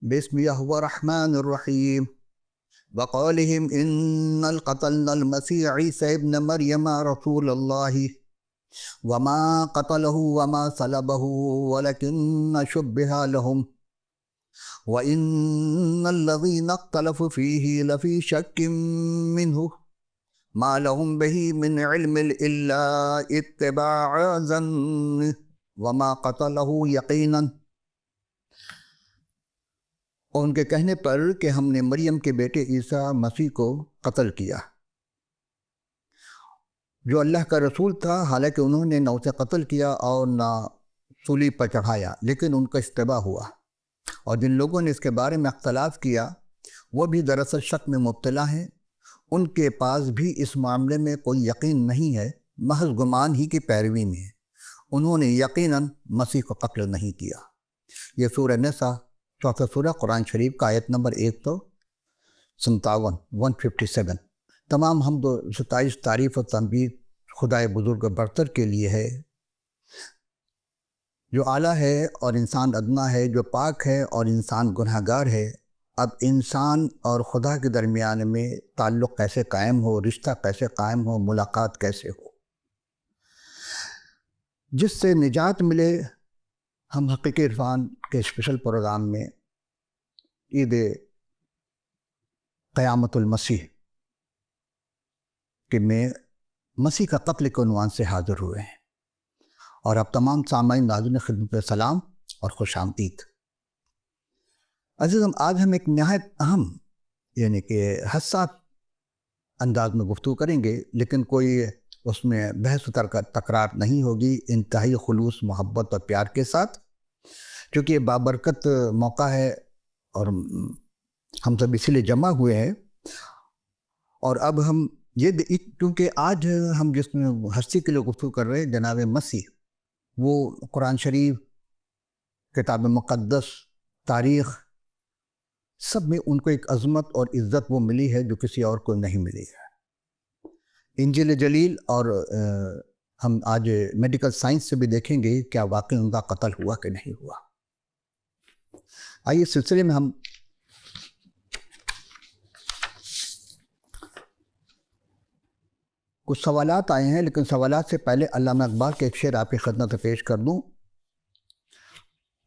بسم الله الرحمن الرحيم. وقولهم إن قتلنا المسيح عيسى ابن مريم رسول الله وما قتله وما صلبه ولكن شبه لهم وإن الذين اختلفوا فيه لفي شك منه ما لهم به من علم إلا اتباع ظنه وما قتله يقينا. اور ان کے کہنے پر کہ ہم نے مریم کے بیٹے عیسیٰ مسیح کو قتل کیا جو اللہ کا رسول تھا، حالانکہ انہوں نے نہ اسے قتل کیا اور نہ صلیب پر چڑھایا، لیکن ان کا اشتباہ ہوا. اور جن لوگوں نے اس کے بارے میں اختلاف کیا وہ بھی دراصل شک میں مبتلا ہیں. ان کے پاس بھی اس معاملے میں کوئی یقین نہیں ہے، محض گمان ہی کی پیروی میں ہے. انہوں نے یقیناً مسیح کو قتل نہیں کیا. یہ سورہ نساء چوتھا سورہ قرآن شریف کا آیت نمبر 157. تمام حمد و ستائش، تعریف و تنبیہ خدائے بزرگ و برتر کے لیے ہے، جو اعلیٰ ہے اور انسان ادنا ہے، جو پاک ہے اور انسان گناہ گار ہے. اب انسان اور خدا کے درمیان میں تعلق کیسے قائم ہو، رشتہ کیسے قائم ہو، ملاقات کیسے ہو، جس سے نجات ملے. ہم حقیقی عرفان کے اسپیشل پروگرام میں عید قیامت المسیح کہ میں مسیح کا قتل کے عنوان سے حاضر ہوئے ہیں. اور اب تمام سامعین ناظرین خدمت سلام اور خوش آمدید. عزیزم، آج ہم ایک نہایت اہم یعنی کہ حساس انداز میں گفتگو کریں گے، لیکن کوئی اس میں بحث و تکرار نہیں ہوگی، انتہائی خلوص، محبت اور پیار کے ساتھ، کیونکہ یہ بابرکت موقع ہے اور ہم سب اسی لیے جمع ہوئے ہیں. اور اب ہم کیونکہ آج ہم جس میں ہستی کے لیے گفتگو کر رہے ہیں جناب مسیح، وہ قرآن شریف، کتاب مقدس، تاریخ، سب میں ان کو ایک عظمت اور عزت وہ ملی ہے جو کسی اور کو نہیں ملی ہے. انجیل جلیل اور ہم آج میڈیکل سائنس سے بھی دیکھیں گے کیا واقعی ان کا قتل ہوا کہ نہیں ہوا. آئیے اس سلسلے میں ہم کچھ سوالات آئے ہیں، لیکن سوالات سے پہلے علامہ اقبال کے ایک شعر آپ کی خدمت میں پیش کر دوں.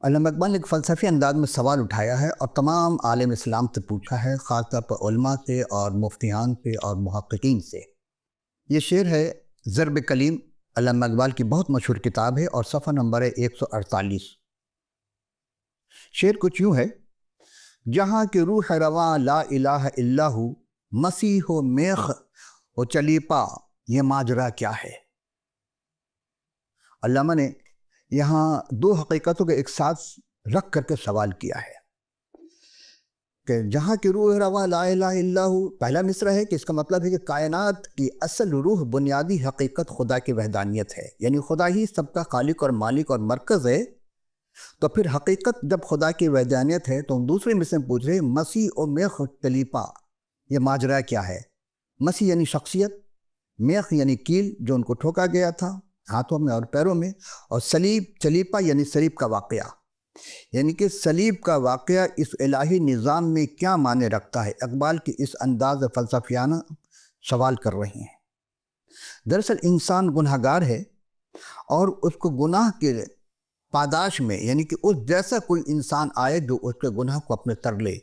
علامہ اقبال نے ایک فلسفی انداز میں سوال اٹھایا ہے اور تمام عالم اسلام سے پوچھا ہے، خاص طور پر علماء سے اور مفتیان سے اور محققین سے. یہ شعر ہے ضرب کلیم، علامہ اقبال کی بہت مشہور کتاب ہے اور صفحہ نمبر ہے 148. شعر کچھ یوں ہے: جہاں کی روح رواں لا الہ الا ہو، مسیح و میخ و چلیپا، یہ ماجرا کیا ہے. علامہ نے یہاں دو حقیقتوں کے ایک ساتھ رکھ کر کے سوال کیا ہے کہ جہاں کی روح رواں لا الہ الا ہو، پہلا مصرع ہے کہ اس کا مطلب ہے کہ کائنات کی اصل روح، بنیادی حقیقت خدا کی وحدانیت ہے، یعنی خدا ہی سب کا خالق اور مالک اور مرکز ہے. تو پھر حقیقت جب خدا کی وحدانیت ہے تو ہم دوسرے مصرع میں پوچھ رہے ہیں مسیح و میخ تلیپا، یہ ماجرا کیا ہے. مسیح یعنی شخصیت، میخ یعنی کیل جو ان کو ٹھوکا گیا تھا ہاتھوں میں اور پیروں میں، اور صلیب، چلیپا یعنی صلیب کا واقعہ، یعنی کہ صلیب کا واقعہ اس الہی نظام میں کیا معنی رکھتا ہے. اقبال کی اس انداز فلسفیانہ سوال کر رہے ہیں. دراصل انسان گناہ گار ہے اور اس کو گناہ کے پاداش میں، یعنی کہ اس جیسا کوئی انسان آئے جو اس کے گناہ کو اپنے تر لے.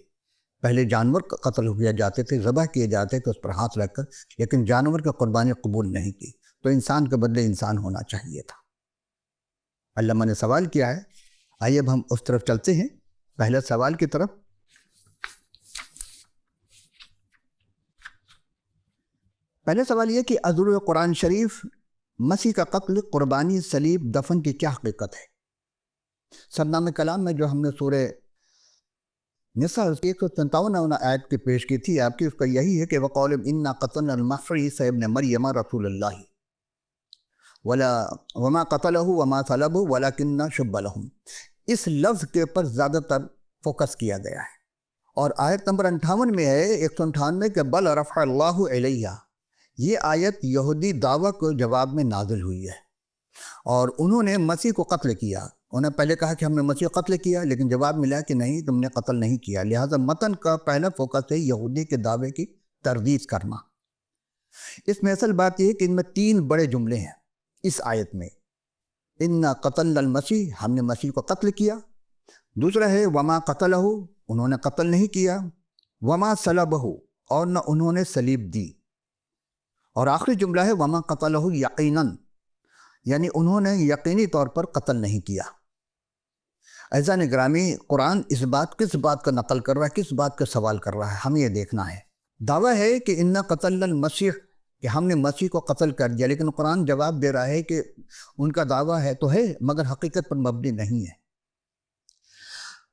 پہلے جانور کا قتل کیا جاتے تھے، ذبح کیے جاتے تھے اس پر ہاتھ رکھ کر، لیکن جانور کی قربانی قبول نہیں کی، تو انسان کے بدلے انسان ہونا چاہیے تھا. علامہ نے سوال کیا ہے. آئیے اب ہم اس طرف چلتے ہیں، پہلے سوال کی طرف. پہلے سوال یہ کہ ازور قرآن شریف مسیح کا قتل، قربانی، صلیب، دفن کی کیا حقیقت ہے. سرنامہ کلام میں جو ہم نے سورہ نساء 157 آیت کی پیش کی تھی آپ کی، اس کا یہی ہے کہ وَقَالُوا إِنَّا قَتَلْنَا الْمَسِيحَ ابْنَ مَرْيَمَ رَسُولَ اللَّهِ. ولا وما قتلہ وما صلبہ ولکن شبہ لہم، اس لفظ کے اوپر زیادہ تر فوکس کیا گیا ہے۔ اور آیت نمبر 58 میں ہے 198 کہ بل رفع اللہ علیہ، یہ آیت یہودی دعویٰ کو جواب میں نازل ہوئی ہے، اور انہوں نے مسیح کو قتل کیا۔ انہوں نے پہلے کہا کہ ہم نے مسیح قتل کیا، لیکن جواب ملا کہ نہیں، تم نے قتل نہیں کیا۔ لہٰذا متن کا پہلا فوکس ہے یہودی کے دعوے کی تردید کرنا۔ اس میں اصل بات یہ ہے کہ ان میں 3 بڑے جملے ہیں اس آیت میں۔ انا قتلنا المسیح، ہم نے مسیح کو قتل کیا۔ دوسرا ہے وما قتلہ، انہوں نے قتل نہیں کیا۔ وما صلبہ، اور نہ انہوں نے صلیب دی۔ اور آخری جملہ ہے وما قتلہ یقیناً، یعنی انہوں نے یقینی طور پر قتل نہیں کیا۔ عزیزان گرامی، قرآن کس بات کا نقل کر رہا ہے، کس بات کا سوال کر رہا ہے، ہمیں یہ دیکھنا ہے۔ دعویٰ ہے کہ انا قتلنا المسیح، کہ ہم نے مسیح کو قتل کر دیا، لیکن قرآن جواب دے رہا ہے کہ ان کا دعویٰ ہے تو ہے، مگر حقیقت پر مبنی نہیں ہے۔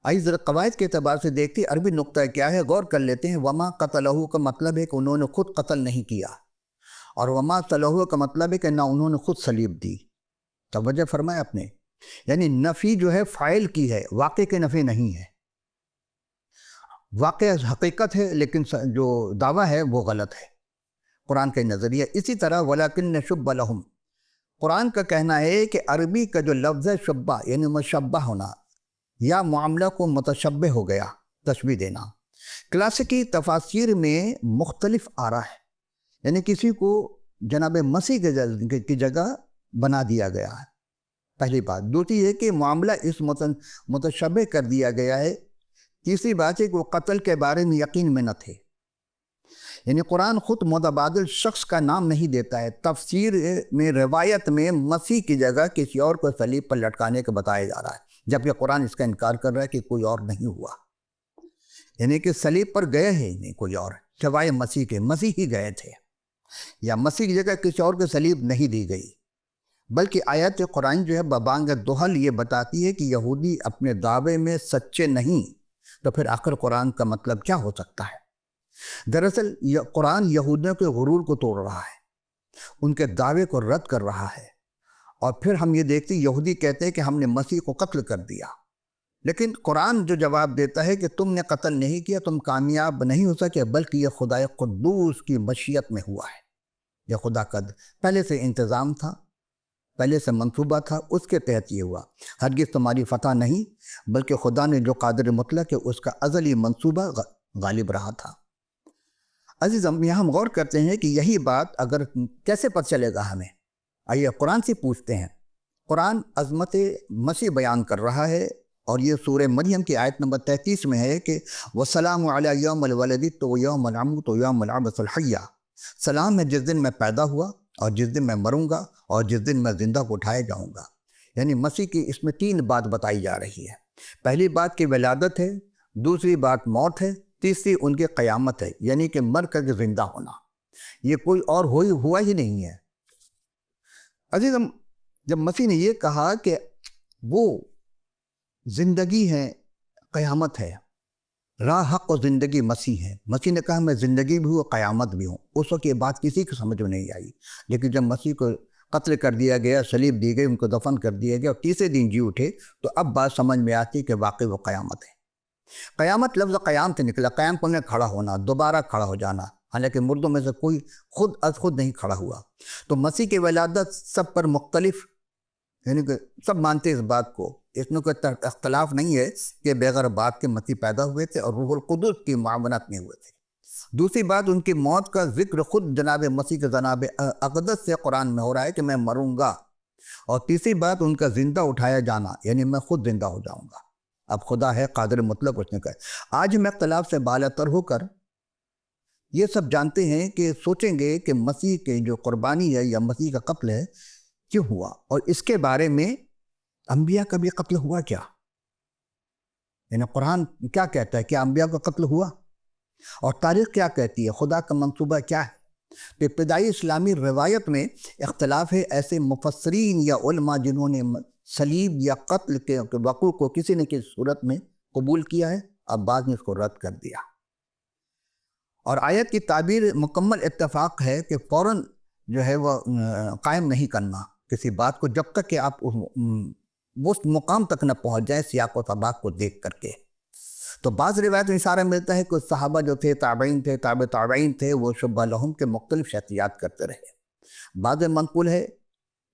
آئیے ذرا قواعد کے اعتبار سے دیکھتے ہیں عربی نقطہ کیا ہے، غور کر لیتے ہیں۔ وما قتلہ کا مطلب ہے کہ انہوں نے خود قتل نہیں کیا، اور وما صلبہ کا مطلب ہے کہ نہ انہوں نے خود صلیب دی۔ توجہ فرمائے آپ نے، یعنی نفی جو ہے فاعل کی ہے، واقع کی نفی نہیں ہے۔ واقع حقیقت ہے، لیکن جو دعویٰ ہے وہ غلط ہے، قرآن کا نظریہ۔ اسی طرح وَلَكِنَّ شُبَّ لَهُمْ، قرآن کا کہنا ہے کہ عربی کا جو لفظ ہے شبہ، یعنی مشبہ ہونا، یا معاملہ کو متشبہ ہو گیا، تشبیہ دینا، کلاسیکی تفاسیر میں مختلف آ رہا ہے، یعنی کسی کو جناب مسیح کی جگہ بنا دیا گیا ہے، پہلی بات۔ دوسری یہ کہ معاملہ اس متشبہ کر دیا گیا ہے۔ تیسری بات ہے کہ وہ قتل کے بارے میں یقین میں نہ تھے، یعنی قرآن خود متبادل شخص کا نام نہیں دیتا ہے۔ تفسیر میں روایت میں مسیح کی جگہ کسی اور کو صلیب پر لٹکانے کا بتایا جا رہا ہے، جبکہ قرآن اس کا انکار کر رہا ہے کہ کوئی اور نہیں ہوا، یعنی کہ صلیب پر گئے ہیں نہیں کوئی اور سوائے مسیح کے، مسیح ہی گئے تھے، یا مسیح کی جگہ کسی اور کو صلیب نہیں دی گئی۔ بلکہ آیت قرآن جو ہے ببانگ دہل یہ بتاتی ہے کہ یہودی اپنے دعوے میں سچے نہیں، تو پھر آخر قرآن کا مطلب کیا ہو سکتا ہے؟ دراصل قرآن یہودیوں کے غرور کو توڑ رہا ہے، ان کے دعوے کو رد کر رہا ہے۔ اور پھر ہم یہ دیکھتے ہیں یہودی کہتے ہیں کہ ہم نے مسیح کو قتل کر دیا، لیکن قرآن جو جواب دیتا ہے کہ تم نے قتل نہیں کیا، تم کامیاب نہیں ہو سکے، بلکہ یہ خدا قدوس کی مشیت میں ہوا ہے۔ یہ خدا کا پہلے سے انتظام تھا، پہلے سے منصوبہ تھا، اس کے تحت یہ ہوا۔ ہرگز تمہاری فتح نہیں، بلکہ خدا نے جو قادر مطلق ہے اس کا ازلی منصوبہ غالب رہا تھا۔ عزیز یہاں ہم غور کرتے ہیں کہ یہی بات اگر کیسے پتہ چلے گا ہمیں؟ آئیے قرآن سے پوچھتے ہیں۔ قرآن عظمت مسیح بیان کر رہا ہے، اور یہ سورہ مریم کی آیت نمبر 33 میں ہے کہ وَالسَّلَامُ عَلَىٰ يَوْمِ الْوَلَدِ وَيَوْمِ الْعَمُوتِ وَيَوْمِ الْعَبْثِ الْحَيَّ، سلام ہے جس دن میں پیدا ہوا، اور جس دن میں مروں گا، اور جس دن میں زندہ کو اٹھائے جاؤں گا۔ یعنی مسیح کی اس میں 3 بات بتائی جا رہی ہے۔ پہلی بات کی ولادت ہے، دوسری بات موت ہے، تیسری ان کی قیامت ہے، یعنی کہ مر کر کے زندہ ہونا۔ یہ کوئی اور ہوا ہی نہیں ہے۔ عزیزم، جب مسیح نے یہ کہا کہ وہ زندگی ہے، قیامت ہے، راہ حق و زندگی مسیح ہے، مسیح نے کہا میں زندگی بھی ہوں قیامت بھی ہوں، اس وقت یہ بات کسی کو سمجھ میں نہیں آئی۔ لیکن جب مسیح کو قتل کر دیا گیا، صلیب دی گئی، ان کو دفن کر دیا گیا، اور تیسرے دن جی اٹھے، تو اب بات سمجھ میں آتی کہ واقعی وہ قیامت ہے۔ قیامت لفظ قیام سے نکلا، قیام کو کھڑا ہونا، دوبارہ کھڑا ہو جانا، حالانکہ مردوں میں سے کوئی خود از خود نہیں کھڑا ہوا۔ تو مسیح کی ولادت سب پر مختلف، یعنی کہ سب مانتے اس بات کو، اس میں کوئی اختلاف نہیں ہے کہ بغیر بات کے مسیح پیدا ہوئے تھے اور روح القدس کی معاونت میں ہوئے تھے۔ دوسری بات، ان کی موت کا ذکر خود جناب مسیح کے جناب اقدس سے قرآن میں ہو رہا ہے کہ میں مروں گا۔ اور تیسری بات، ان کا زندہ اٹھایا جانا، یعنی میں خود زندہ ہو جاؤں گا۔ اب خدا ہے قادر مطلق، اس نے کہا۔ آج ہم اختلاف سے بالاتر ہو کر یہ سب جانتے ہیں کہ سوچیں گے کہ مسیح کی جو قربانی ہے یا مسیح کا قتل ہے کیوں ہوا، اور اس کے بارے میں انبیاء کا بھی قتل ہوا کیا؟ یعنی قرآن کیا کہتا ہے؟ کہ انبیاء کا قتل ہوا؟ اور تاریخ کیا کہتی ہے؟ خدا کا منصوبہ کیا ہے؟ کہ ابتدائی اسلامی روایت میں اختلاف ہے، ایسے مفسرین یا علماء جنہوں نے صلیب یا قتل کے وقوع کو کسی نہ کسی صورت میں قبول کیا ہے، اب بعد میں اس کو رد کر دیا۔ اور آیت کی تعبیر مکمل اتفاق ہے کہ فوراً جو ہے وہ قائم نہیں کرنا، کہ کسی بات کو جب تک کہ آپ اس مقام تک نہ پہنچ جائیں سیاق و سباق کو دیکھ کر کے. تو بعض روایت میں اشارہ ملتا ہے کہ صحابہ جو تھے، تابعین تھے، تابع تابعین تھے، وہ شبہ لہم کے مختلف شخصیات کرتے رہے. بعض منقول ہے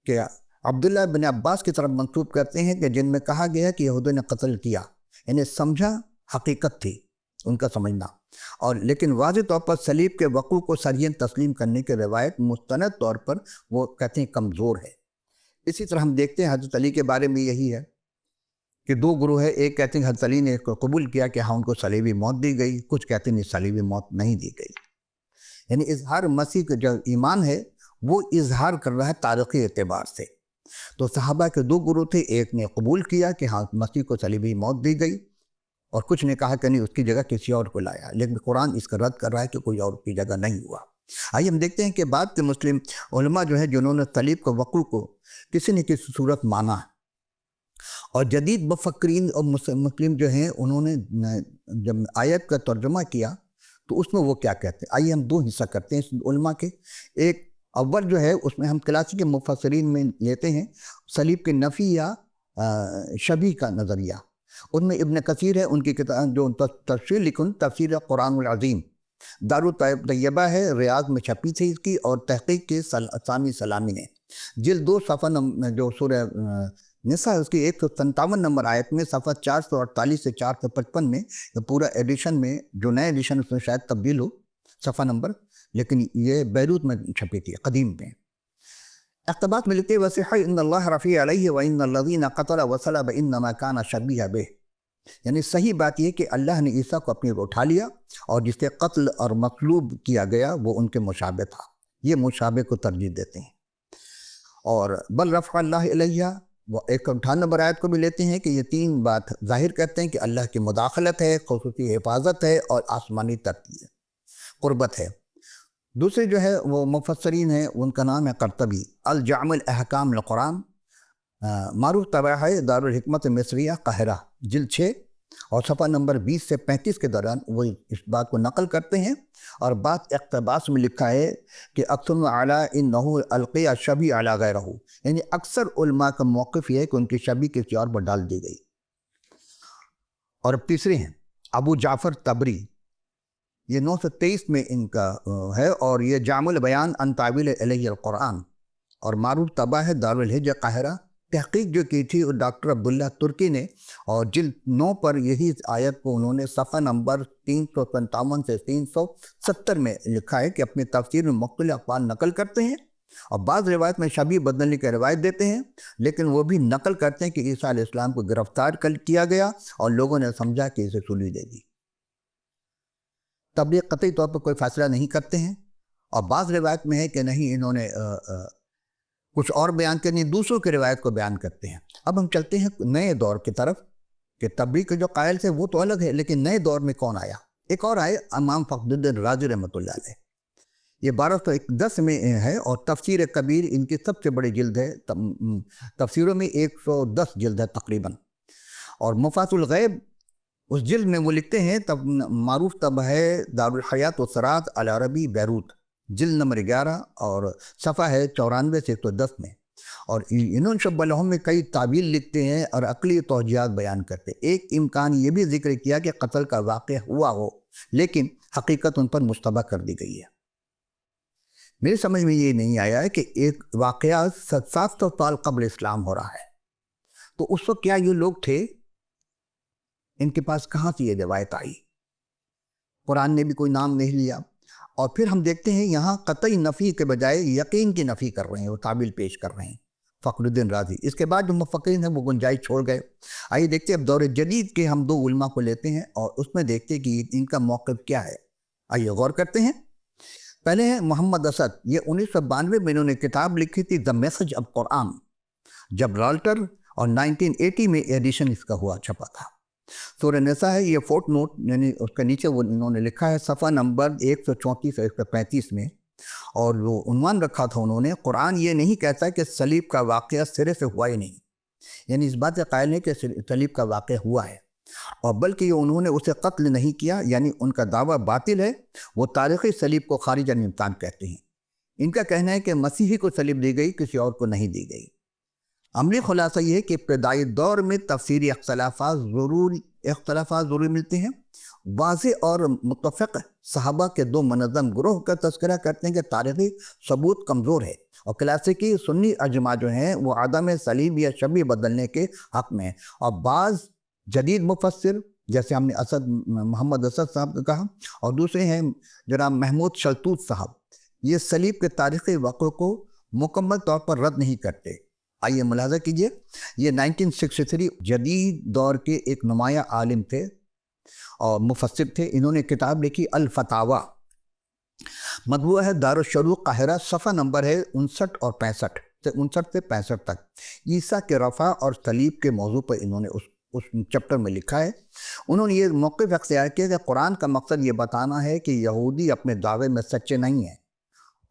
کہ عبداللہ بن عباس کی طرف منسوب کرتے ہیں کہ جن میں کہا گیا کہ یہودوں نے قتل کیا، یعنی سمجھا حقیقت تھی ان کا سمجھنا، اور لیکن واضح طور پر صلیب کے وقوع کو سرین تسلیم کرنے کی روایت مستند طور پر وہ کہتے ہیں کمزور ہے. اسی طرح ہم دیکھتے ہیں حضرت علی کے بارے میں یہی ہے کہ دو گروہ ہے، ایک کہتے ہیں حضرت علی نے اس کو قبول کیا کہ ہاں ان کو صلیبی موت دی گئی، کچھ کہتے ہیں صلیبی موت نہیں دی گئی. یعنی اظہار مسیح کا جو ایمان ہے وہ اظہار کر رہا ہے تاریخی اعتبار سے. تو صحابہ کے دو گروہ تھے، ایک نے قبول کیا کہ ہاں مسیح کو صلیبی موت دی گئی، اور کچھ نے کہا کہ نہیں، اس کی جگہ کسی اور کو لایا. لیکن قرآن اس کا رد کر رہا ہے کہ کوئی اور کی جگہ نہیں ہوا. آئیے ہم دیکھتے ہیں کہ بعد کے مسلم علماء جو ہے جنہوں نے صلیب کے وقوع کو کسی نہ کسی صورت مانا، اور جدید مفکرین اور مسلم جو ہیں انہوں نے جب آیت کا ترجمہ کیا تو اس میں وہ کیا کہتے ہیں. آئیے ہم دو حصہ کرتے ہیں اس علماء کے. ایک اول جو ہے اس میں ہم کلاسیکی مفسرین میں لیتے ہیں صلیب کے نفی یا شبیہ کا نظریہ. ان میں ابن کثیر ہے، ان کی کتاب جو تفسیر لکھن تفسیر قرآن العظیم دارالطیبہ ہے، ریاض میں چھپی تھی اس کی، اور تحقیق کے سامی سلامی نے جلد 2 صفحہ جو سورہ نساء اس کی 157 نمبر آیت میں صفحہ 448 سے 455 میں، پورا ایڈیشن میں جو نئے ایڈیشن اس میں شاید تبدیل ہو صفحہ نمبر، لیکن یہ بیروت میں چھپی تھی قدیم میں. اقتباس میں لکھتے وصح ان اللہ رفیع علیہ وان الذین قتل وصلب انما کان شبیہ بہ، یعنی صحیح بات یہ کہ اللہ نے عیسیٰ کو اپنی اٹھا لیا، اور جس سے قتل اور مصلوب کیا گیا وہ ان کے مشابہ تھا. یہ مشابہ کو ترجیح دیتے ہیں. اور بل رفع اللہ علیہ، وہ 158 نمبر آیت کو بھی لیتے ہیں کہ یہ 3 بات ظاہر کرتے ہیں کہ اللہ کی مداخلت ہے، خصوصی حفاظت ہے، اور آسمانی ترتیب قربت ہے. دوسرے جو ہے وہ مفسرین ہیں، ان کا نام ہے قرطبی، الجامع الاحکام القرآن، معروف طبع ہے دارالحکمت مصریہ قاہرہ، جلد 6 اور صفحہ نمبر 20 سے 35 کے دوران وہ اس بات کو نقل کرتے ہیں. اور بات اقتباس میں لکھا ہے کہ اکثر اعلیٰ انہ القی شبیہ علی غیرہ، یعنی اکثر علماء کا موقف یہ ہے کہ ان کی شبیہ کسی اور پر ڈال دی گئی. اور اب تیسرے ہیں ابو جعفر طبری، یہ 923 میں ان کا ہے، اور یہ جامع البیان عن تاویل علیہ القرآن، اور معروف طبع ہے دارالحجہ قاہرہ. تحقیق جو کی تھی وہ ڈاکٹر عبداللہ ترکی نے، اور جلد 9 پر یہی آیت کو انہوں نے صفحہ نمبر 357 سے 370 میں لکھا ہے کہ اپنی تفسیر میں مختلف اقوال نقل کرتے ہیں، اور بعض روایت میں شبیہ بدلنے کی روایت دیتے ہیں، لیکن وہ بھی نقل کرتے ہیں کہ عیسیٰ علیہ السلام کو گرفتار کیا گیا اور لوگوں نے سمجھا کہ اسے سولی دے دی. تبلیغ قطعی طور پر کوئی فیصلہ نہیں کرتے ہیں، اور بعض روایت میں ہے کہ نہیں انہوں نے کچھ اور بیان کرنی، دوسروں کی روایت کو بیان کرتے ہیں. اب ہم چلتے ہیں نئے دور کی طرف کہ تبلیغ کے جو قائل تھے وہ تو الگ ہے، لیکن نئے دور میں کون آیا؟ ایک اور آئے امام فخر الدین رازی رحمۃ اللہ علیہ. یہ 1210 میں ہے، اور تفسیر کبیر ان کی سب سے بڑی جلد ہے، تفسیروں میں 110 جلد ہے تقریباً. اور مفاصل الغیب اس جلد میں وہ لکھتے ہیں، تب معروف طبع ہے دارالحیات والسرات العربی بیروت، جلد نمبر 11 اور صفحہ ہے 94 سے 110 میں. اور انہوں شبہ لہم میں کئی تعویل لکھتے ہیں اور عقلی توجیہات بیان کرتے ہیں. ایک امکان یہ بھی ذکر کیا کہ قتل کا واقعہ ہوا ہو، لیکن حقیقت ان پر مشتبہ کر دی گئی ہے. میری سمجھ میں یہ نہیں آیا ہے کہ ایک واقعہ 700 سال قبل اسلام ہو رہا ہے، تو اس وقت کیا یہ لوگ تھے؟ ان کے پاس کہاں سے یہ روایت آئی؟ قرآن نے بھی کوئی نام نہیں لیا. اور پھر ہم دیکھتے ہیں یہاں قطعی نفی کے بجائے یقین کی نفی کر رہے ہیں، وہ تعبیل پیش کر رہے ہیں فخر الدین رازی. اس کے بعد جو مفکرین ہیں وہ گنجائش چھوڑ گئے. آئیے دیکھتے ہیں اب دور جدید کے ہم 2 علماء کو لیتے ہیں اور اس میں دیکھتے ہیں کہ ان کا موقف کیا ہے. آئیے غور کرتے ہیں. پہلے ہیں محمد اسد، یہ 1992 میں انہوں نے کتاب لکھی تھی the message of Quran, Gibraltar, اور 1980 میں ایڈیشن اس کا ہوا چھپا تھا. سورہ نساء ہے، یہ فوٹ نوٹ یعنی اس کے نیچے وہ انہوں نے لکھا ہے صفحہ نمبر 134 سے 135 میں، اور وہ عنوان رکھا تھا انہوں نے قرآن یہ نہیں کہتا کہ صلیب کا واقعہ سرے سے ہوا ہی نہیں، یعنی اس بات سے قائل ہے کہ صلیب کا واقعہ ہوا ہے، اور بلکہ یہ انہوں نے اسے قتل نہیں کیا، یعنی ان کا دعویٰ باطل ہے. وہ تاریخی صلیب کو خارج عن امکان کہتے ہیں. ان کا کہنا ہے کہ مسیحی کو صلیب دی گئی، کسی اور کو نہیں دی گئی۔ عملی خلاصہ یہ ہے کہ ابتدائی دور میں تفسیری اختلافات ضرور ملتے ہیں۔ واضح اور متفق صحابہ کے دو منظم گروہ کا تذکرہ کرتے ہیں کہ تاریخی ثبوت کمزور ہے، اور کلاسیکی سنی اجماع جو ہیں وہ عدم صلیب یا شبیہ بدلنے کے حق میں ہیں، اور بعض جدید مفسر جیسے ہم نے محمد اسد صاحب کا کہا، اور دوسرے ہیں جناب محمود شلتوت صاحب، یہ صلیب کے تاریخی واقعے کو مکمل طور پر رد نہیں کرتے۔ آئیے ملاحظہ کیجئے، یہ 1963 جدید دور کے ایک نمایاں عالم تھے اور مفسر تھے۔ انہوں نے کتاب لکھی الفتاوی، مطبوع ہے دارالشروق قاہرہ، صفحہ نمبر ہے 59 اور 65 تک۔ عیسیٰ کے رفع اور صلیب کے موضوع پر انہوں نے اس چپٹر میں لکھا ہے۔ انہوں نے یہ موقف اختیار کیا کہ قرآن کا مقصد یہ بتانا ہے کہ یہودی اپنے دعوے میں سچے نہیں ہیں،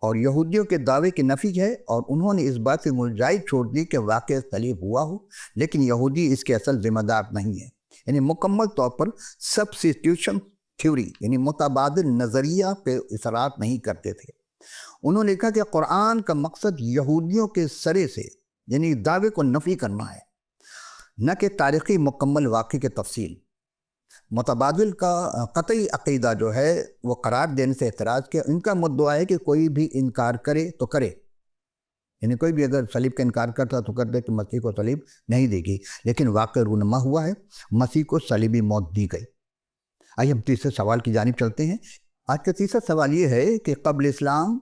اور یہودیوں کے دعوے کی نفی ہے، اور انہوں نے اس بات سے گنجائش چھوڑ دی کہ واقع صلیب ہوا ہو، لیکن یہودی اس کے اصل ذمہ دار نہیں ہے۔ یعنی مکمل طور پر سبسٹیٹیوشن تھیوری یعنی متبادل نظریہ پہ اصرار نہیں کرتے تھے۔ انہوں نے کہا کہ قرآن کا مقصد یہودیوں کے سرے سے یعنی دعوے کو نفی کرنا ہے، نہ کہ تاریخی مکمل واقعے کی تفصیل۔ متبادل کا قطعی عقیدہ جو ہے وہ قرار دینے سے اعتراض کیا۔ ان کا مدعا ہے کہ کوئی بھی انکار کرے تو کرے، یعنی کوئی بھی اگر صلیب کا انکار کرتا تو کر دے کہ مسیح کو صلیب نہیں دے گی، لیکن واقع رونما ہوا ہے، مسیح کو صلیبی موت دی گئی۔ آئیے ہم تیسرے سوال کی جانب چلتے ہیں۔ آج کا تیسرا سوال یہ ہے کہ قبل اسلام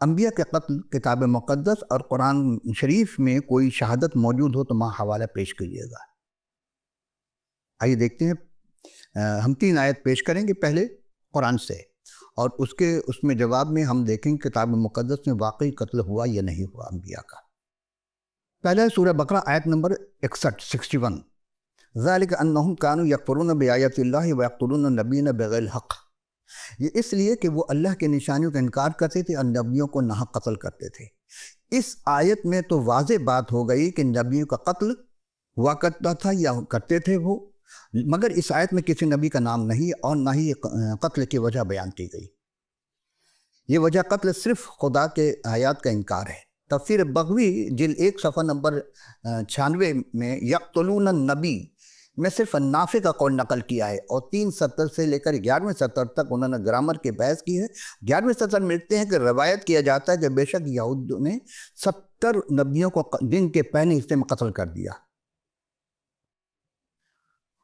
انبیاء کے قتل کتاب مقدس اور قرآن شریف میں کوئی شہادت موجود ہو تو ماں حوالہ پیش کیجیے گا۔ آئیے دیکھتے ہیں، ہم 3 آیت پیش کریں گے پہلے قرآن سے، اور اس میں جواب میں ہم دیکھیں کہ کتاب مقدس میں واقعی قتل ہوا یا نہیں ہوا انبیاء کا۔ پہلے سورہ بقرہ آیت نمبر 61 ذالک انہم کانوا یکفرون بآیات اللہ ویقتلون النبیین بغیر الحق، یہ اس لیے کہ وہ اللہ کی نشانیوں کا انکار کرتے تھے اور نبیوں کو ناحق قتل کرتے تھے۔ اس آیت میں تو واضح بات ہو گئی کہ نبیوں کا قتل ہوا کرتا تھا یا کرتے تھے وہ، مگر اس آیت میں کسی نبی کا نام نہیں اور نہ ہی قتل کی وجہ بیان کی گئی۔ یہ وجہ قتل صرف خدا کے آیات کا انکار ہے۔ تفسیر بغوی جلد 1 صفحہ نمبر 96 میں یقتلون النبی میں صرف نافع کا قول نقل کیا ہے، اور 3 سطر سے لے کر 11ویں سطر تک انہوں نے گرامر کی بحث کی ہے۔ 11ویں سطر میں لکھتے ہیں کہ روایت کیا جاتا ہے کہ بے شک یہود نے 70 نبیوں کو دن کے پہلے حصے میں قتل کر دیا،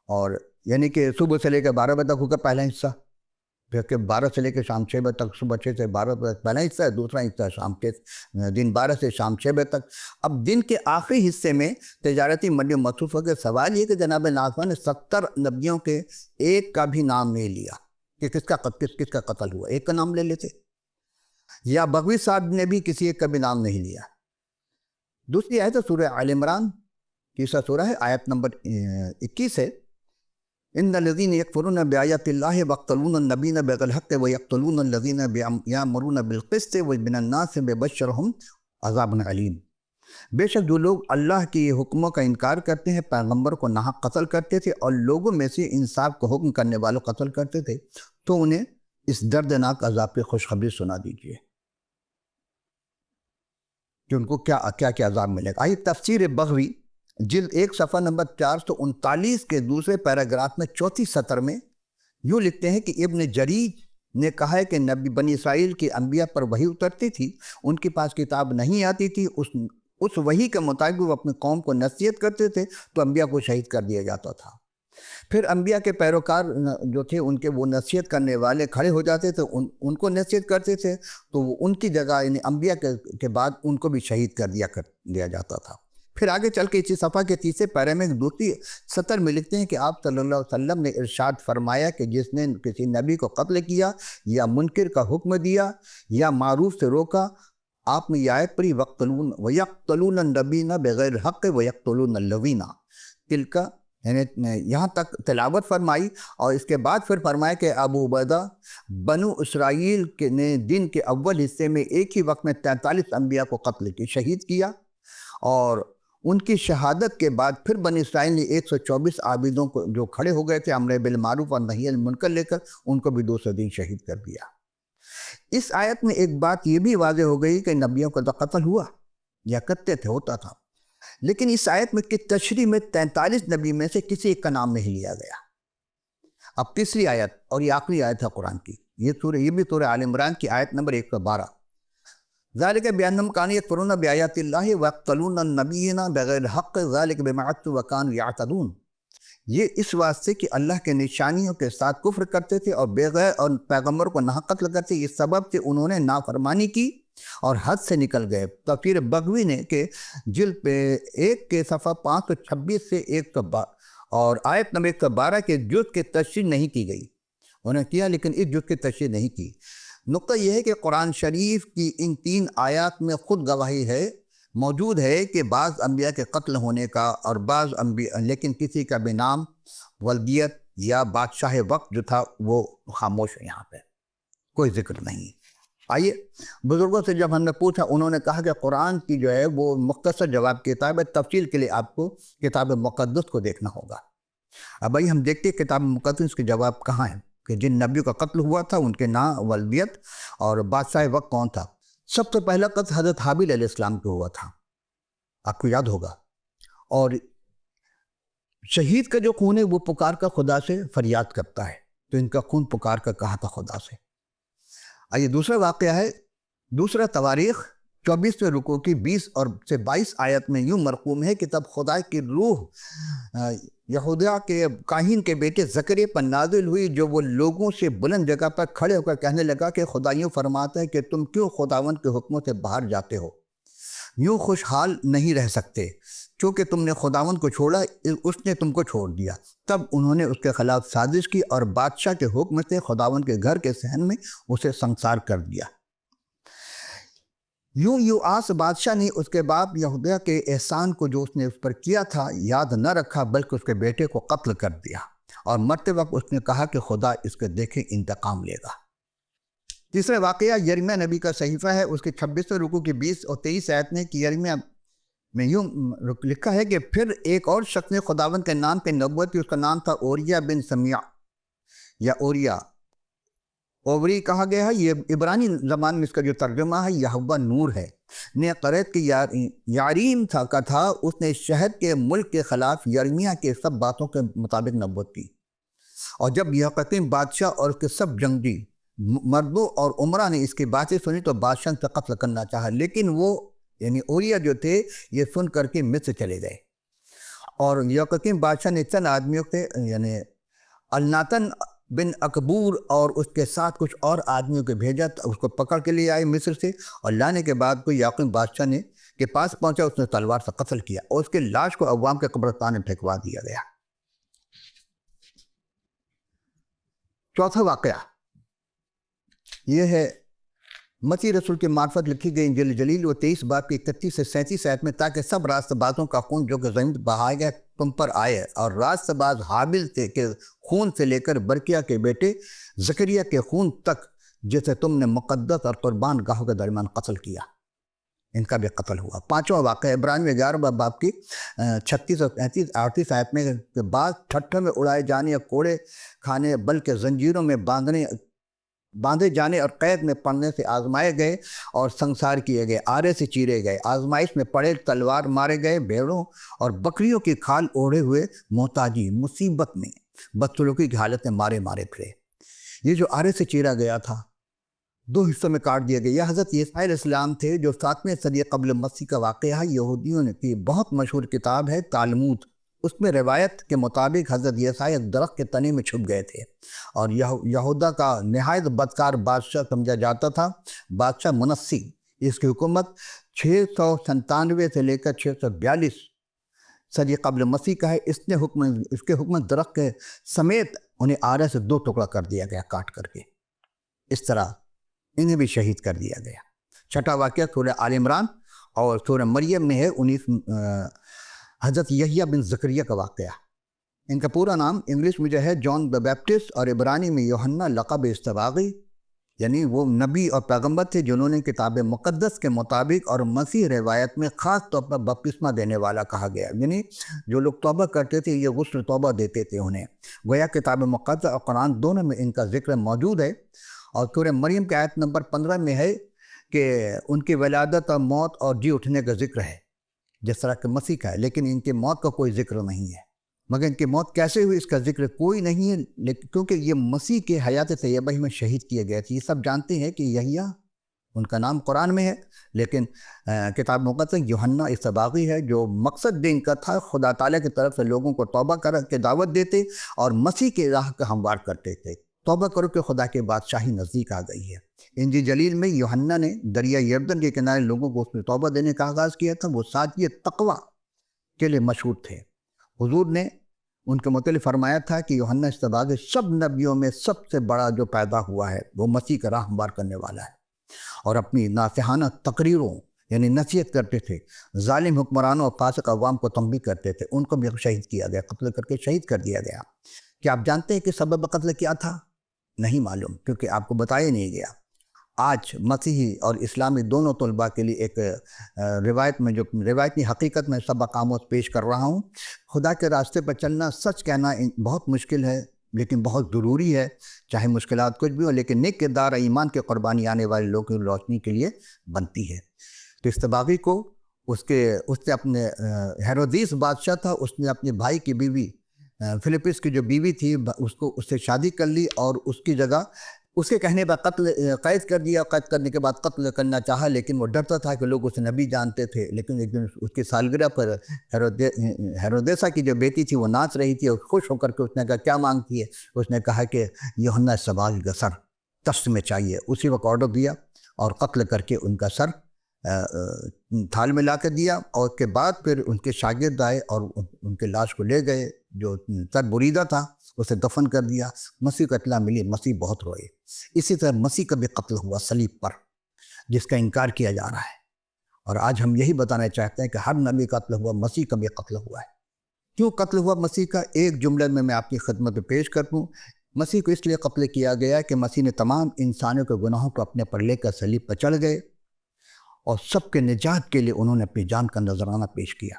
اور یعنی کہ صبح سے لے کے 12 بجے تک ہوگا پہلا حصہ، پھر کہ 12 سے لے کے شام 6 بجے تک، صبح 6 سے 12 بجے تک پہلا حصہ ہے، دوسرا حصہ شام کے دن 12 سے شام 6 بجے تک۔ اب دن کے آخری حصے میں تجارتی منڈی مصروف ہو گئے۔ سوال یہ کہ جناب ناظرین نے 70 نبیوں کے ایک کا بھی نام نہیں لیا کہ کس کا قتل ہوا، ایک کا نام لے لیتے، یا بغوی صاحب نے بھی کسی ایک کا بھی نام نہیں لیا۔ دوسری آیت ہے سورہ آل عمران، تیسرا سورہ ہے، آیت نمبر 21 ہے، ان الذین یکفرون بآیات اللہ ویقتلون النبیین بغیر الحق ویقتلون الذین یأمرون بالقسط ومن الناس وبشرهم عذاب علیم، بے شک جو لوگ اللہ کی حکموں کا انکار کرتے ہیں، پیغمبر کو ناحق قتل کرتے تھے، اور لوگوں میں سے انصاف کو حکم کرنے والوں قتل کرتے تھے، تو انہیں اس دردناک عذاب کی خوشخبری سنا دیجیے کہ ان کو کیا عذاب ملے گا۔ آئیے تفسیر بغوی جلد 1 صفحہ نمبر 439 کے دوسرے پیراگراف میں 34 سطر میں یوں لکھتے ہیں کہ ابن جریر نے کہا ہے کہ نبی بنی اسرائیل کی انبیاء پر وحی اترتی تھی، ان کے پاس کتاب نہیں آتی تھی، اس وحی کے مطابق وہ اپنی قوم کو نصیحت کرتے تھے تو انبیاء کو شہید کر دیا جاتا تھا۔ پھر انبیاء کے پیروکار جو تھے ان کے وہ نصیحت کرنے والے کھڑے ہو جاتے تھے، ان کو نصیحت کرتے تھے، تو وہ ان کی جگہ یعنی انبیاء کے بعد ان کو بھی شہید کر دیا جاتا تھا۔ پھر آگے چل کے اسی صفحہ کے تیسرے پیرے میں دوسری سطر میں لکھتے ہیں کہ آپ صلی اللہ علیہ وسلم نے ارشاد فرمایا کہ جس نے کسی نبی کو قتل کیا یا منکر کا حکم دیا یا معروف سے روکا، آپ نے یہ آیت پڑھی وَيَقْتُلُونَ النَّبِيِّينَ بِغَيْرِ الْحَقِّ وَيَقْتُلُونَ الَّذِينَ تِلْكَ، یعنی یہاں تک تلاوت فرمائی، اور اس کے بعد پھر فرمایا کہ ابو عبیدہ بنو اسرائیل نے دن کے اول حصے میں ایک ہی وقت میں 43 انبیاء کو قتل کی، شہید کیا، اور ان کی شہادت کے بعد پھر بنی اسرائیل نے 124 عابدوں کو جو کھڑے ہو گئے تھے امر بالمعروف اور نہی عن المنکر لے کر، ان کو بھی دوسرے دن شہید کر دیا۔ اس آیت میں ایک بات یہ بھی واضح ہو گئی کہ نبیوں کا تو قتل ہوا یا کرتے تھے، ہوتا تھا، لیکن اس آیت میں کہ تشریح میں 43 نبی میں سے کسی ایک کا نام نہیں لیا گیا۔ اب تیسری آیت اور یہ آخری آیت ہے قرآن کی، یہ بھی سورہ آل عمران کی آیت نمبر 112، ذالک بأنہم کانوا یکفرون بآیات اللہ ویقتلون النبیین بغیر حق ذالک بما عصوا وکانوا یعتدون۔ یہ اس واسطے کہ اللہ کے نشانیوں کے ساتھ کفر کرتے تھے اور بغیر اور پیغمبر کو ناحق قتل کرتے، اس سبب سے انہوں نے نافرمانی کی اور حد سے نکل گئے۔ تفسیر بغوی نے کہ جلد پہ 1 کے صفحہ 526 سے 112 اور آیت نمبر 112 کے جز کی تشریح نہیں کی گئی، انہوں نے کیا لیکن اس جز کی تشریح نہیں کی۔ نقطہ یہ ہے کہ قرآن شریف کی ان 3 آیات میں خود گواہی ہے، موجود ہے کہ بعض انبیاء کے قتل ہونے کا اور بعض انبیاء، لیکن کسی کا بھی نام، ولدیت یا بادشاہ وقت جو تھا وہ خاموش ہے، یہاں پہ کوئی ذکر نہیں۔ آئیے بزرگوں سے جب ہم نے پوچھا، انہوں نے کہا کہ قرآن کی جو ہے وہ مختصر جواب کتاب ہے، تفصیل کے لیے آپ کو کتاب مقدس کو دیکھنا ہوگا۔ اب آئیے ہم دیکھتے ہیں کتاب مقدس کے جواب کہاں ہیں کہ جن نبیوں کا قتل ہوا تھا ان کے نام، ولدیت اور بادشاہ وقت کون تھا۔ سب سے پہلا قتل حضرت حابیل علیہ السلام کو ہوا تھا، آپ کو یاد ہوگا، اور شہید کا جو خون ہے وہ پکار کا خدا سے فریاد کرتا ہے، تو ان کا خون پکار کر کہا تھا خدا سے۔ آئیے دوسرا واقعہ ہے، دوسرا تواریخ 24ویں رکوع کی 20 اور سے 22 آیت میں یوں مرقوم ہے کہ تب خدا کی روح یہودیہ کے کاہن کے بیٹے زکریا پر نازل ہوئی، جو وہ لوگوں سے بلند جگہ پر کھڑے ہو کر کہنے لگا کہ خدا یوں فرماتا ہے کہ تم کیوں خداوند کے حکموں سے باہر جاتے ہو، یوں خوشحال نہیں رہ سکتے، چونکہ تم نے خداوند کو چھوڑا، اس نے تم کو چھوڑ دیا۔ تب انہوں نے اس کے خلاف سازش کی اور بادشاہ کے حکم سے خداوند کے گھر کے صحن میں اسے سنسار کر دیا۔ یوں یوآس بادشاہ نے اس کے باپ یہودیہ کے احسان کو جو اس نے اس پر کیا تھا یاد نہ رکھا، بلکہ اس کے بیٹے کو قتل کر دیا، اور مرتے وقت اس نے کہا کہ خدا اس کے دیکھے انتقام لے گا۔ تیسرا واقعہ یرمیہ نبی کا صحیفہ ہے، اس کے 26ویں رکوع کی 20 اور 23 آیت نے کہ یرمیہ میں یوں لکھا ہے کہ پھر ایک اور شخص نے خداوند کے نام پہ نبوت کی، اس کا نام تھا اوریا بن سمیع یا اوریا، اوری کہا گیا ہے، یہ عبرانی زبان میں اس کا جو ترجمہ ہے یہوہ نور ہے، نے قریت کی یاریم کا تھا، اس نے شہد کے ملک کے خلاف یرمیہ کے سب باتوں کے مطابق نبوت کی، اور جب یہویاقیم بادشاہ اور اس کے سب جنگی مردوں اور عمرہ نے اس کی باتیں سنی تو بادشاہ سے قتل کرنا چاہا، لیکن وہ یعنی اوریا جو تھے یہ سن کر کے مصر چلے گئے، اور یہویاقیم بادشاہ نے چند آدمیوں سے یعنی الناتن بن اکبور اور اس کے ساتھ کچھ اور آدمیوں کو بھیجا، اس کو پکڑ کے لیے آئے مصر سے، اور لانے کے بعد کوئی یاقیم بادشاہ نے کے پاس پہنچا، اس نے تلوار سے قتل کیا اور اس کے لاش کو عوام کے قبرستان میں پھینکوا دیا گیا۔ چوتھا واقعہ یہ ہے مسیح رسول کی معرفت لکھی گئی انجیل جلیل و 23 باب کی 31 سے 37 آیت میں، تاکہ سب راست بازوں کا خون جو کہ زمین بہایا گیا تم پر آئے، اور راست باز حابل کے خون سے لے کر برکیہ کے بیٹے زکریا کے خون تک، جسے تم نے مقدس اور قربان گاہوں کے درمیان قتل کیا، ان کا بھی قتل ہوا۔ پانچواں واقعہ عبرانی میں 11 باب کی 36 اور 38 آیت میں کہ بعض ٹھٹھوں میں اڑائے جانے یا کوڑے کھانے، بلکہ زنجیروں میں باندھے جانے اور قید میں پڑنے سے آزمائے گئے اور سنسار کیے گئے، آرے سے چیرے گئے، آزمائش میں پڑے، تلوار مارے گئے، بھیڑوں اور بکریوں کی کھال اوڑھے ہوئے، محتاجی مصیبت میں بدسلوکی کی حالت میں مارے پھرے۔ یہ جو آرے سے چیرا گیا تھا 2 حصوں میں کاٹ دیا گیا، یہ حضرت عیسیٰ علیہ السلام تھے، جو 7ویں صدی قبل مسیح کا واقعہ ہے۔ یہودیوں کی بہت مشہور کتاب ہے تالمود، اس میں روایت کے مطابق حضرت عیسیٰ ایک درخت کے تنے میں چھپ گئے تھے، اور یہودا کا نہایت بدکار بادشاہ سمجھا جاتا تھا، بادشاہ منسی۔ اس کی حکومت 697 سے لے کر 642 صدی قبل مسیح کا ہے۔ اس کے حکم درخت کے سمیت انہیں آرے سے 2 ٹکڑا کر دیا گیا، کاٹ کر کے، اس طرح انہیں بھی شہید کر دیا گیا۔ چھٹا واقعہ سورہ آل عمران اور سورہ مریم میں ہے، 19 حضرت یحییٰ بن زکریا کا واقعہ۔ ان کا پورا نام انگلش میں جو ہے جان دی بیپٹسٹ، اور عبرانی میں یوحنا لقب استواغی، یعنی وہ نبی اور پیغمبر تھے جنہوں نے کتاب مقدس کے مطابق اور مسیح روایت میں خاص طور پر بپتسمہ دینے والا کہا گیا، یعنی جو لوگ توبہ کرتے تھے یہ غسل توبہ دیتے تھے انہیں۔ گویا کتاب مقدس اور قرآن دونوں میں ان کا ذکر موجود ہے، اور سورہ مریم کے آیت نمبر 15 میں ہے کہ ان کی ولادت اور موت اور جی اٹھنے کا ذکر ہے جس طرح کہ مسیح کا ہے، لیکن ان کی موت کا کوئی ذکر نہیں ہے۔ مگر ان کی موت کیسے ہوئی اس کا ذکر کوئی نہیں ہے، لیکن کیونکہ یہ مسیح کے حیات طیبہ میں شہید کیے گئے تھے۔ یہ سب جانتے ہیں کہ یحییٰ ان کا نام قرآن میں ہے، لیکن کتاب مقدس یوحنا اصطباغی ہے، جو مقصد دین کا تھا خدا تعالیٰ کی طرف سے لوگوں کو توبہ کر کے دعوت دیتے اور مسیح کے راہ کا ہموار کرتے تھے۔ توبہ کرو کہ خدا کی بادشاہی نزدیک آ گئی ہے۔ انجیل جلیل میں یوحنا نے دریا یردن کے کنارے لوگوں کو اس میں توبہ دینے کا آغاز کیا تھا۔ وہ ساتھی تقویٰ کے لیے مشہور تھے۔ حضور نے ان کے متعلق فرمایا تھا کہ یوحنا اصطباغی سب نبیوں میں سب سے بڑا جو پیدا ہوا ہے وہ مسیح کا راہ ہموار کرنے والا ہے، اور اپنی ناصحانہ تقریروں یعنی نصیحت کرتے تھے، ظالم حکمرانوں اور فاسق عوام کو تنبیہ کرتے تھے۔ ان کو بھی شہید کیا گیا، قتل کر کے شہید کر دیا گیا۔ کیا آپ جانتے ہیں کہ سبب قتل کیا تھا؟ نہیں معلوم، کیونکہ آپ کو بتایا نہیں گیا۔ آج مسیحی اور اسلامی دونوں طلباء کے لیے ایک روایتی حقیقت میں سبق آموز پیش کر رہا ہوں۔ خدا کے راستے پر چلنا سچ کہنا بہت مشکل ہے، لیکن بہت ضروری ہے، چاہے مشکلات کچھ بھی ہو، لیکن نیک کردار ایمان کی قربانی آنے والے لوگوں کی روشنی کے لیے بنتی ہے۔ تو اصطباغی کو اس نے اپنے ہیرودیس بادشاہ تھا، اس نے اپنے بھائی کی بیوی فلپس کی جو بیوی تھی اس سے شادی کر لی، اور اس کی جگہ اس کے کہنے پر قید کر دیا۔ قید کرنے کے بعد قتل کرنا چاہا، لیکن وہ ڈرتا تھا کہ لوگ اسے نبی جانتے تھے۔ لیکن ایک دن اس کی سالگرہ پر ہیرودیسا کی جو بیٹی تھی وہ ناچ رہی تھی، اور خوش ہو کر کے اس نے کہا کیا مانگتی ہے؟ اس نے کہا کہ یوحنا اصطباغی کا سر تشت میں چاہیے۔ اسی وقت آرڈر دیا اور قتل کر کے ان کا سر تھال میں لا کے دیا، اور اس کے بعد پھر ان کے شاگرد آئے اور ان کے لاش کو لے گئے، جو سر بریدہ تھا اسے دفن کر دیا۔ مسیح کو اطلاع ملی، مسیح بہت روئے۔ اسی طرح مسیح کا بھی قتل ہوا صلیب پر، جس کا انکار کیا جا رہا ہے، اور آج ہم یہی بتانا چاہتے ہیں کہ ہر نبی کا قتل ہوا، مسیح کا بھی قتل ہوا ہے۔ کیوں قتل ہوا مسیح کا؟ ایک جملے میں آپ کی خدمت میں پیش کر دوں۔ مسیح کو اس لیے قتل کیا گیا کہ مسیح نے تمام انسانوں کے گناہوں کو اپنے پر لے کر صلیب پر چڑھ گئے، اور سب کے نجات کے لیے انہوں نے اپنی جان کا نذرانہ پیش کیا۔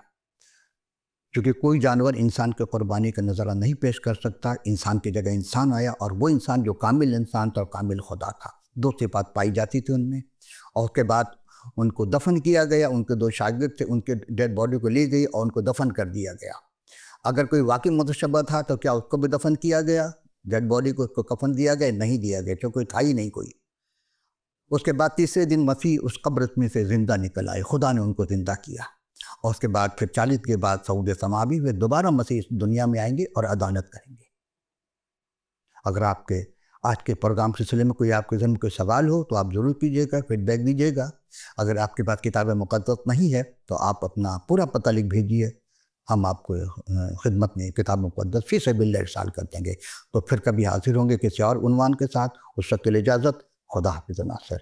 کیونکہ کوئی جانور انسان کے قربانی کا نظرانہ نہیں پیش کر سکتا، انسان کی جگہ انسان آیا، اور وہ انسان جو کامل انسان تھا اور کامل خدا تھا۔ دو صفات پائی جاتی تھی ان میں، اور اس کے بعد ان کو دفن کیا گیا۔ ان کے دو شاگرد تھے، ان کے ڈیڈ باڈی کو لی گئی اور ان کو دفن کر دیا گیا۔ اگر کوئی واقعی متشبہ تھا تو کیا اس کو بھی دفن کیا گیا؟ ڈیڈ باڈی کو اس کو کفن دیا گیا؟ نہیں دیا گیا، کیونکہ کوئی تھا ہی نہیں کوئی۔ اس کے بعد تیسرے دن مسیح اس قبر میں سے زندہ نکل آئے، خدا نے ان کو زندہ کیا، اور اس کے بعد پھر 40 کے بعد صعود سماوی ہوئے، دوبارہ مسیح اس دنیا میں آئیں گے اور عدالت کریں گے۔ اگر آپ کے آج کے پروگرام کے سلسلے میں کوئی آپ کے ذہن میں کوئی سوال ہو تو آپ ضرور کیجیے گا، فیڈ بیک دیجیے گا۔ اگر آپ کے پاس کتاب مقدس نہیں ہے تو آپ اپنا پورا پتہ لکھ بھیجیے، ہم آپ کو خدمت میں کتاب مقدس فی سبیل اللہ ارسال کر دیں گے۔ تو پھر کبھی حاضر ہوں گے کسی اور عنوان کے ساتھ، اس وقت کے لیے اجازت، خدا حافظ ناصر۔